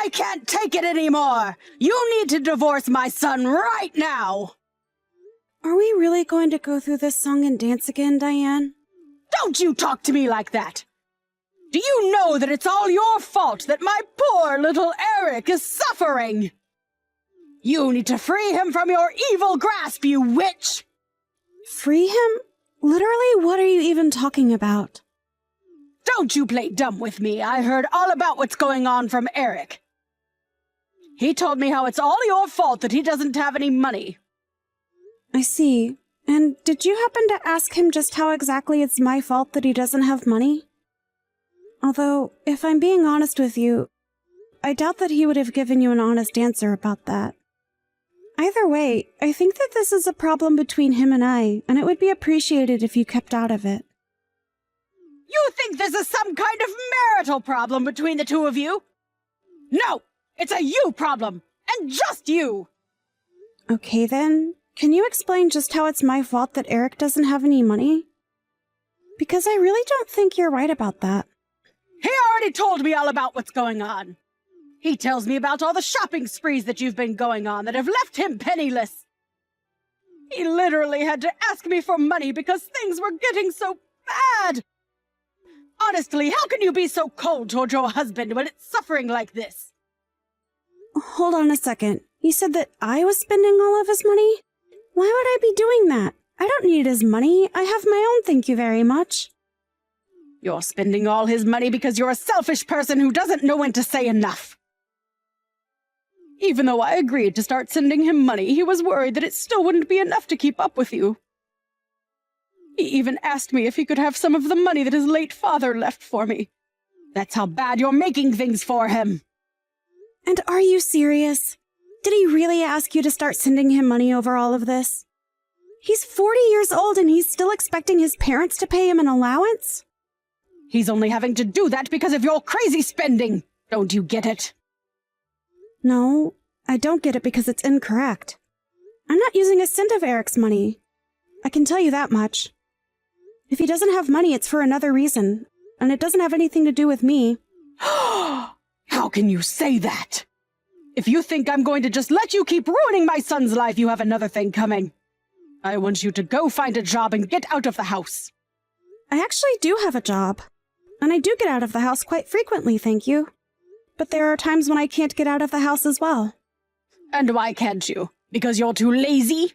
I can't take it anymore! You need to divorce my son right now! Are we really going to go through this song and dance again, Diane? Don't you talk to me like that! Do you know that it's all your fault that my poor little Eric is suffering? You need to free him from your evil grasp, you witch! Free him? Literally, what are you even talking about? Don't you play dumb with me. I heard all about what's going on from Eric. He told me how it's all your fault that he doesn't have any money. I see. And did you happen to ask him just how exactly it's my fault that he doesn't have money? Although, if I'm being honest with you, I doubt that he would have given you an honest answer about that. Either way, I think that this is a problem between him and I, and it would be appreciated if you kept out of it. You think this is some kind of marital problem between the two of you? No, it's a you problem, and just you! Okay then, can you explain just how it's my fault that Eric doesn't have any money? Because I really don't think you're right about that. He already told me all about what's going on. He tells me about all the shopping sprees that you've been going on that have left him penniless. He literally had to ask me for money because things were getting so bad. Honestly, how can you be so cold toward your husband when it's suffering like this? Hold on a second. You said that I was spending all of his money? Why would I be doing that? I don't need his money. I have my own, thank you very much. You're spending all his money because you're a selfish person who doesn't know when to say enough. Even though I agreed to start sending him money, he was worried that it still wouldn't be enough to keep up with you. He even asked me if he could have some of the money that his late father left for me. That's how bad you're making things for him. And are you serious? Did he really ask you to start sending him money over all of this? He's 40 years old and he's still expecting his parents to pay him an allowance? He's only having to do that because of your crazy spending. Don't you get it? No, I don't get it because it's incorrect. I'm not using a cent of Eric's money. I can tell you that much. If he doesn't have money, it's for another reason, and it doesn't have anything to do with me. How can you say that? If you think I'm going to just let you keep ruining my son's life, you have another thing coming. I want you to go find a job and get out of the house. I actually do have a job, and I do get out of the house quite frequently, thank you. But there are times when I can't get out of the house as well. And why can't you? Because you're too lazy?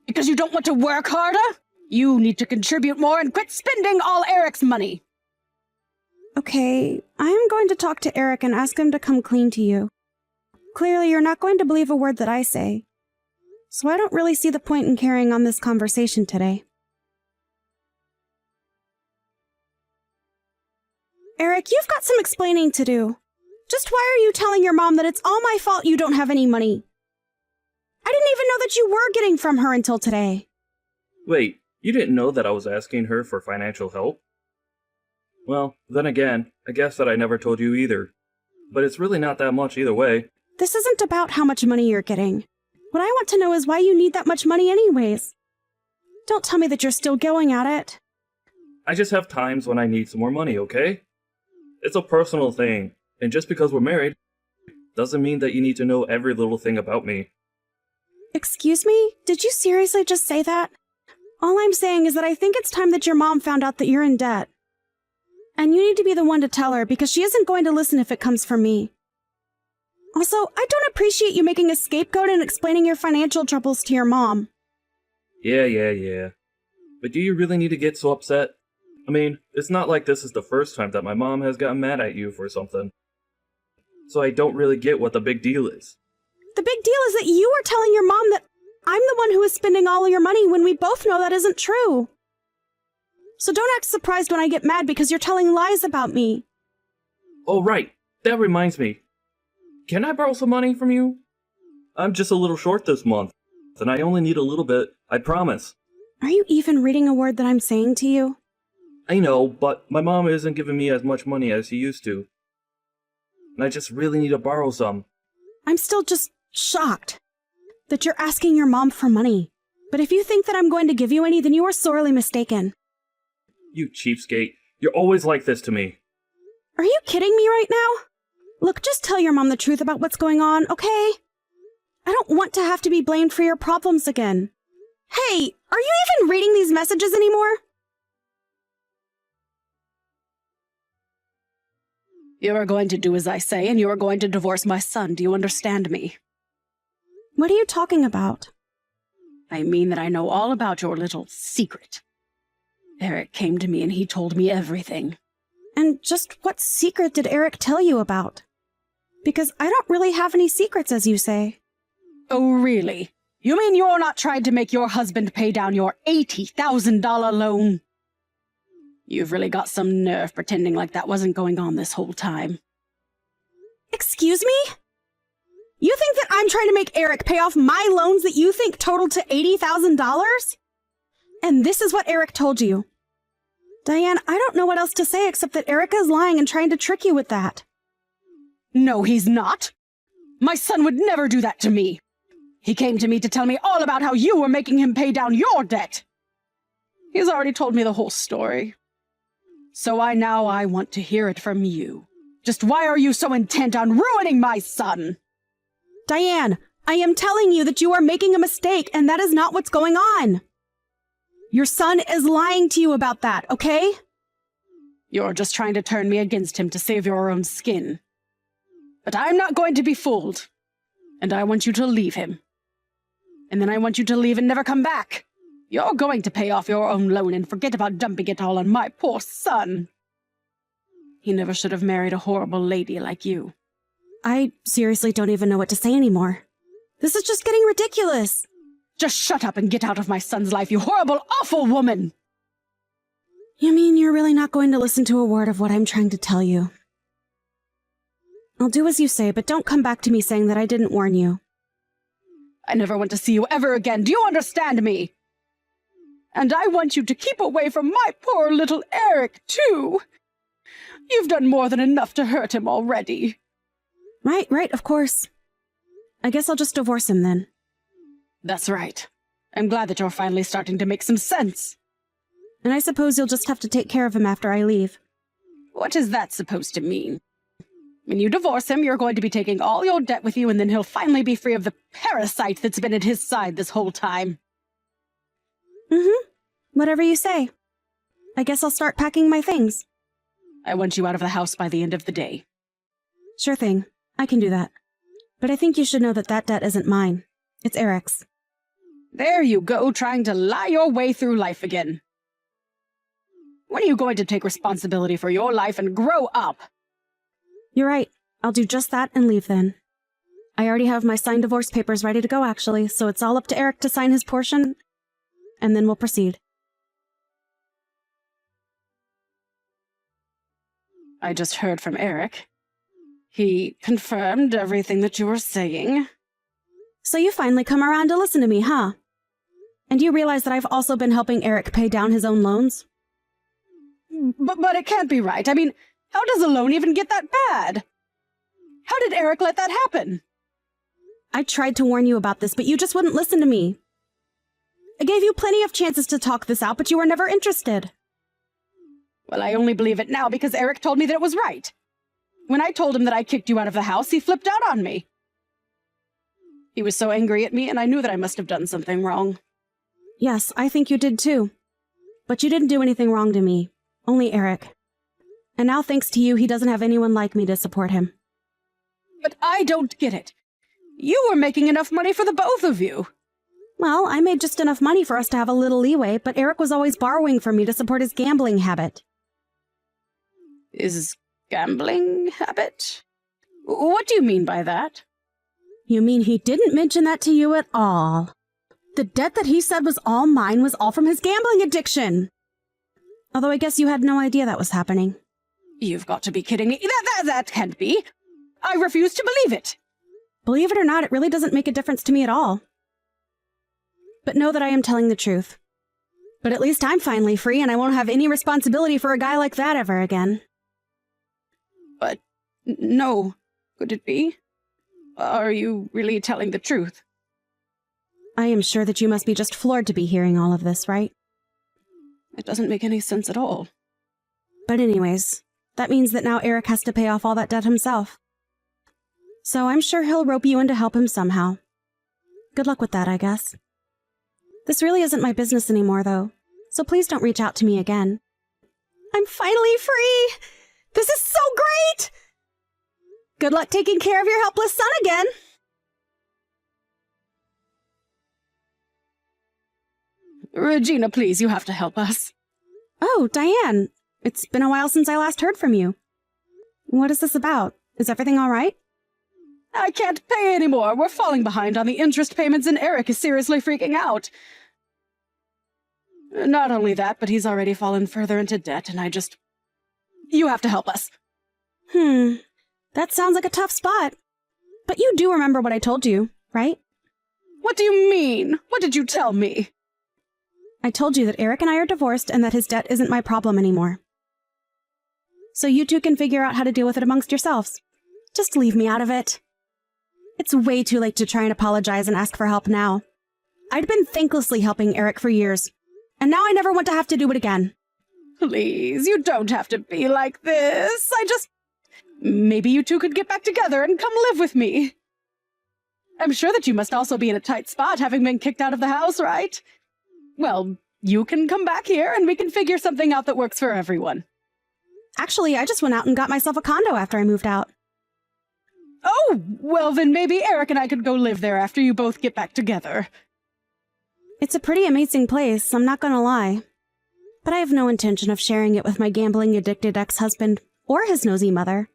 Because you don't want to work harder? You need to contribute more and quit spending all Eric's money. Okay, I am going to talk to Eric and ask him to come clean to you. Clearly, you're not going to believe a word that I say. So I don't really see the point in carrying on this conversation today. Eric, you've got some explaining to do. Just why are you telling your mom that it's all my fault you don't have any money? I didn't even know that you were getting from her until today. Wait, you didn't know that I was asking her for financial help? Well, then again, I guess that I never told you either. But it's really not that much either way. This isn't about how much money you're getting. What I want to know is why you need that much money anyways. Don't tell me that you're still going at it. I just have times when I need some more money, okay? It's a personal thing, and just because we're married, doesn't mean that you need to know every little thing about me. Excuse me? Did you seriously just say that? All I'm saying is that I think it's time that your mom found out that you're in debt. And you need to be the one to tell her, because she isn't going to listen if it comes from me. Also, I don't appreciate you making a scapegoat and explaining your financial troubles to your mom. Yeah. But do you really need to get so upset? I mean, it's not like this is the first time that my mom has gotten mad at you for something. So I don't really get what the big deal is. The big deal is that you are telling your mom that I'm the one who is spending all of your money when we both know that isn't true. So don't act surprised when I get mad because you're telling lies about me. Oh, right. That reminds me. Can I borrow some money from you? I'm just a little short this month, and I only need a little bit, I promise. Are you even reading a word that I'm saying to you? I know, but my mom isn't giving me as much money as she used to. And I just really need to borrow some. I'm still just shocked that you're asking your mom for money. But if you think that I'm going to give you any, then you are sorely mistaken. You cheapskate. You're always like this to me. Are you kidding me right now? Look, just tell your mom the truth about what's going on, okay? I don't want to have to be blamed for your problems again. Hey, are you even reading these messages anymore? You are going to do as I say, and you are going to divorce my son. Do you understand me? What are you talking about? I mean that I know all about your little secret. Eric came to me and he told me everything. And just what secret did Eric tell you about? Because I don't really have any secrets, as you say. Oh, really? You mean you're not trying to make your husband pay down your $80,000 loan? You've really got some nerve pretending like that wasn't going on this whole time. Excuse me? You think that I'm trying to make Eric pay off my loans that you think totaled to $80,000? And this is what Eric told you. Diane, I don't know what else to say except that Eric is lying and trying to trick you with that. No, he's not. My son would never do that to me. He came to me to tell me all about how you were making him pay down your debt. He's already told me the whole story. So I want to hear it from you. Just why are you so intent on ruining my son? Diane, I am telling you that you are making a mistake, and that is not what's going on. Your son is lying to you about that, okay? You're just trying to turn me against him to save your own skin. But I'm not going to be fooled. And I want you to leave him. And then I want you to leave and never come back. You're going to pay off your own loan and forget about dumping it all on my poor son. He never should have married a horrible lady like you. I seriously don't even know what to say anymore. This is just getting ridiculous. Just shut up and get out of my son's life, you horrible, awful woman! You mean you're really not going to listen to a word of what I'm trying to tell you? I'll do as you say, but don't come back to me saying that I didn't warn you. I never want to see you ever again. Do you understand me? And I want you to keep away from my poor little Eric, too. You've done more than enough to hurt him already. Right, of course. I guess I'll just divorce him then. That's right. I'm glad that you're finally starting to make some sense. And I suppose you'll just have to take care of him after I leave. What is that supposed to mean? When you divorce him, you're going to be taking all your debt with you, and then he'll finally be free of the parasite that's been at his side this whole time. Whatever you say. I guess I'll start packing my things. I want you out of the house by the end of the day. Sure thing. I can do that. But I think you should know that that debt isn't mine. It's Eric's. There you go, trying to lie your way through life again. When are you going to take responsibility for your life and grow up? You're right. I'll do just that and leave then. I already have my signed divorce papers ready to go, actually, so it's all up to Eric to sign his portion, and then we'll proceed. I just heard from Eric. He confirmed everything that you were saying. So you finally come around to listen to me, huh? And you realize that I've also been helping Eric pay down his own loans? But it can't be right. I mean, how does a loan even get that bad? How did Eric let that happen? I tried to warn you about this, but you just wouldn't listen to me. I gave you plenty of chances to talk this out, but you were never interested. Well, I only believe it now because Eric told me that it was right. When I told him that I kicked you out of the house, he flipped out on me. He was so angry at me, and I knew that I must have done something wrong. Yes, I think you did too. But you didn't do anything wrong to me. Only Eric. And now, thanks to you, he doesn't have anyone like me to support him. But I don't get it. You were making enough money for the both of you. Well, I made just enough money for us to have a little leeway, but Eric was always borrowing from me to support his gambling habit. His gambling habit? What do you mean by that? You mean he didn't mention that to you at all? The debt that he said was all mine was all from his gambling addiction. Although I guess you had no idea that was happening. You've got to be kidding me. That can't be. I refuse to believe it. Believe it or not, it really doesn't make a difference to me at all. But know that I am telling the truth. But at least I'm finally free, and I won't have any responsibility for a guy like that ever again. But no, could it be? Are you really telling the truth? I am sure that you must be just floored to be hearing all of this, right? It doesn't make any sense at all. But anyways, that means that now Eric has to pay off all that debt himself. So I'm sure he'll rope you in to help him somehow. Good luck with that, I guess. This really isn't my business anymore, though, so please don't reach out to me again. I'm finally free! This is so great! Good luck taking care of your helpless son again! Regina, please, you have to help us. Oh, Diane. It's been a while since I last heard from you. What is this about? Is everything all right? I can't pay anymore. We're falling behind on the interest payments and Eric is seriously freaking out. Not only that, but he's already fallen further into debt and You have to help us. That sounds like a tough spot. But you do remember what I told you, right? What do you mean? What did you tell me? I told you that Eric and I are divorced and that his debt isn't my problem anymore. So you two can figure out how to deal with it amongst yourselves. Just leave me out of it. It's way too late to try and apologize and ask for help now. I'd been thanklessly helping Eric for years, and now I never want to have to do it again. Please, you don't have to be like this. Maybe you two could get back together and come live with me. I'm sure that you must also be in a tight spot having been kicked out of the house, right? Well, you can come back here and we can figure something out that works for everyone. Actually, I just went out and got myself a condo after I moved out. Oh, well then maybe Eric and I could go live there after you both get back together. It's a pretty amazing place, I'm not gonna lie. But I have no intention of sharing it with my gambling-addicted ex-husband or his nosy mother.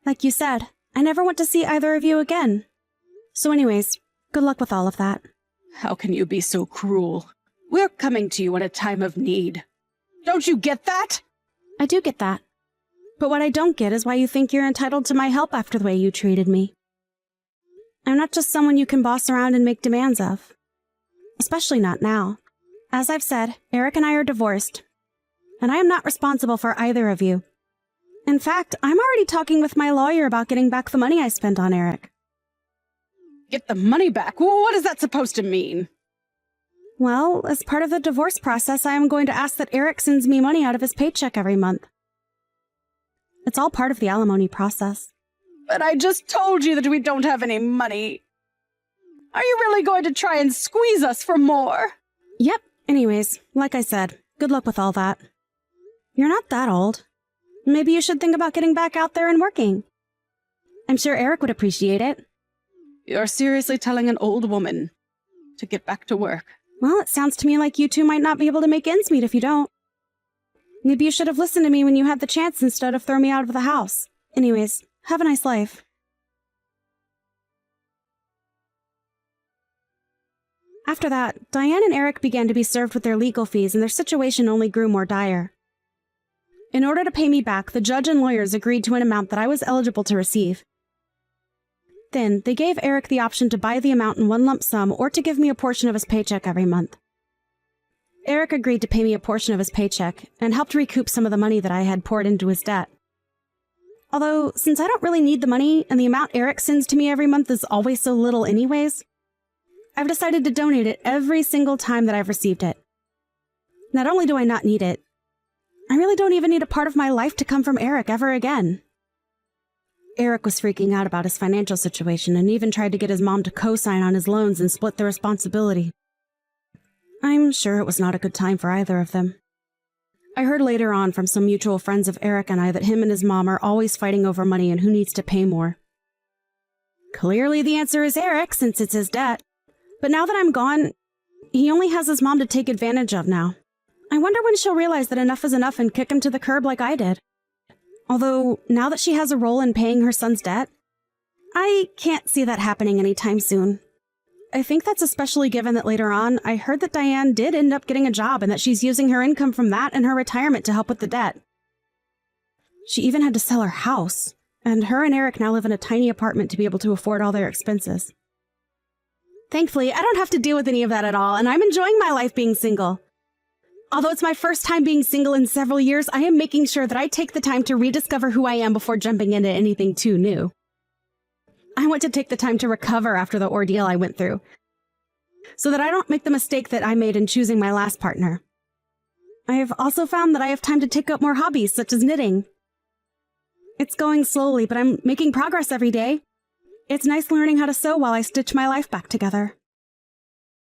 Like you said, I never want to see either of you again. So anyways, good luck with all of that. How can you be so cruel? We're coming to you in a time of need. Don't you get that? I do get that. But what I don't get is why you think you're entitled to my help after the way you treated me. I'm not just someone you can boss around and make demands of. Especially not now. As I've said, Eric and I are divorced. And I am not responsible for either of you. In fact, I'm already talking with my lawyer about getting back the money I spent on Eric. Get the money back? What is that supposed to mean? Well, as part of the divorce process, I am going to ask that Eric sends me money out of his paycheck every month. It's all part of the alimony process. But I just told you that we don't have any money. Are you really going to try and squeeze us for more? Yep. Anyways, like I said, good luck with all that. You're not that old. Maybe you should think about getting back out there and working. I'm sure Eric would appreciate it. You're seriously telling an old woman to get back to work? Well, it sounds to me like you two might not be able to make ends meet if you don't. Maybe you should have listened to me when you had the chance instead of throwing me out of the house. Anyways, have a nice life. After that, Diane and Eric began to be served with their legal fees, and their situation only grew more dire. In order to pay me back, the judge and lawyers agreed to an amount that I was eligible to receive. Then, they gave Eric the option to buy the amount in one lump sum or to give me a portion of his paycheck every month. Eric agreed to pay me a portion of his paycheck and helped recoup some of the money that I had poured into his debt. Although, since I don't really need the money and the amount Eric sends to me every month is always so little anyways, I've decided to donate it every single time that I've received it. Not only do I not need it, I really don't even need a part of my life to come from Eric ever again. Eric was freaking out about his financial situation and even tried to get his mom to co-sign on his loans and split the responsibility. I'm sure it was not a good time for either of them. I heard later on from some mutual friends of Eric and I that him and his mom are always fighting over money and who needs to pay more. Clearly the answer is Eric, since it's his debt. But now that I'm gone, he only has his mom to take advantage of now. I wonder when she'll realize that enough is enough and kick him to the curb like I did. Although, now that she has a role in paying her son's debt, I can't see that happening anytime soon. I think that's especially given that later on, I heard that Diane did end up getting a job and that she's using her income from that and her retirement to help with the debt. She even had to sell her house, and her and Eric now live in a tiny apartment to be able to afford all their expenses. Thankfully, I don't have to deal with any of that at all, and I'm enjoying my life being single. Although it's my first time being single in several years, I am making sure that I take the time to rediscover who I am before jumping into anything too new. I want to take the time to recover after the ordeal I went through, so that I don't make the mistake that I made in choosing my last partner. I have also found that I have time to take up more hobbies, such as knitting. It's going slowly, but I'm making progress every day. It's nice learning how to sew while I stitch my life back together.